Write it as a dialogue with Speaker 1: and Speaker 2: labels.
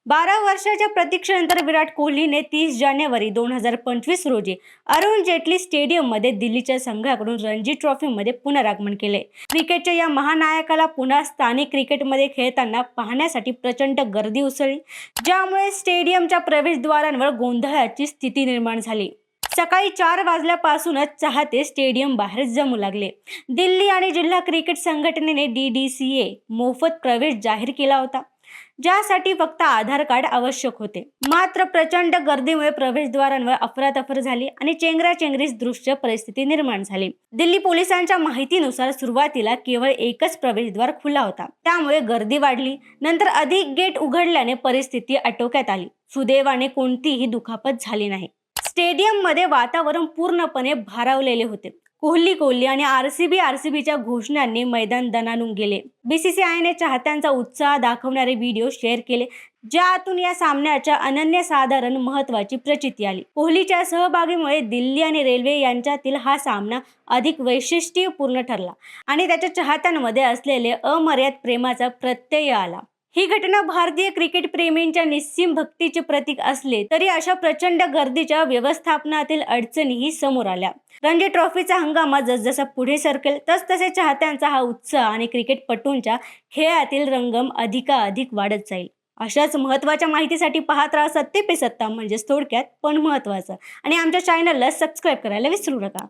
Speaker 1: 12 वर्षाच्या प्रतीक्षेनंतर विराट कोहलीने 30 जानेवारी 2025 रोजी अरुण जेटली स्टेडियममध्ये दिल्लीच्या संघाकडून रणजी ट्रॉफीमध्ये पुनरागमन केले. क्रिकेटच्या या महानायकाला पुन्हा स्थानिक क्रिकेटमध्ये खेळताना पाहण्यासाठी प्रचंड गर्दी उसळली, ज्यामुळे स्टेडियमच्या प्रवेशद्वारांवर गोंधळाची स्थिती निर्माण झाली. सकाळी 4 वाजल्यापासूनच चाहते स्टेडियम बाहेर जमू लागले. दिल्ली आणि जिल्हा क्रिकेट संघटनेने DDCA मोफत प्रवेश जाहीर केला होता, ज्यासाठी फक्त आधार कार्ड आवश्यक होते. मात्र प्रचंड गर्दीमुळे प्रवेशद्वारांवर अफरातफर झाली आणि चेंगराचेंगरी दृश्य परिस्थिती निर्माण झाली. दिल्ली पोलिसांच्या माहितीनुसार सुरुवातीला केवळ एकच प्रवेशद्वार खुला होता, त्यामुळे गर्दी वाढली. नंतर अधिक गेट उघडल्याने परिस्थिती आटोक्यात आली. सुदैवाने कोणतीही दुखापत झाली नाही. स्टेडियममध्ये वातावरण पूर्णपणे भारावलेले होते. कोहली आणि RCBच्या घोषणांनी मैदान दणाणून गेले. BCCIने चाहत्यांचा उत्साह दाखवणारे व्हिडिओ शेअर केले, ज्यातून या सामन्याच्या अनन्यसाधारण महत्त्वाची प्रचिती आली. कोहलीच्या सहभागीमुळे दिल्ली आणि रेल्वे यांच्यातील हा सामना अधिक वैशिष्ट्यपूर्ण ठरला आणि त्याच्या चाहत्यांमध्ये असलेले अमर्याद प्रेमाचा प्रत्यय आला. ही घटना भारतीय क्रिकेट प्रेमींच्या निस्सीम भक्तीचे प्रतीक असले तरी अशा प्रचंड गर्दीच्या व्यवस्थापनातील अडचणीही समोर आल्या. रणजी ट्रॉफीचा हंगामा जसजसा पुढे सरकेल तसतसे चाहत्यांचा हा उत्साह आणि क्रिकेटपटूंच्या खेळातील रंगम अधिकाधिक वाढत जाईल. अशाच महत्त्वाच्या माहितीसाठी पाहत राहा सत्य पे सत्ता, म्हणजेच थोडक्यात पण महत्त्वाचं. आणि आमच्या चॅनलला सबस्क्राईब करायला विसरू नका.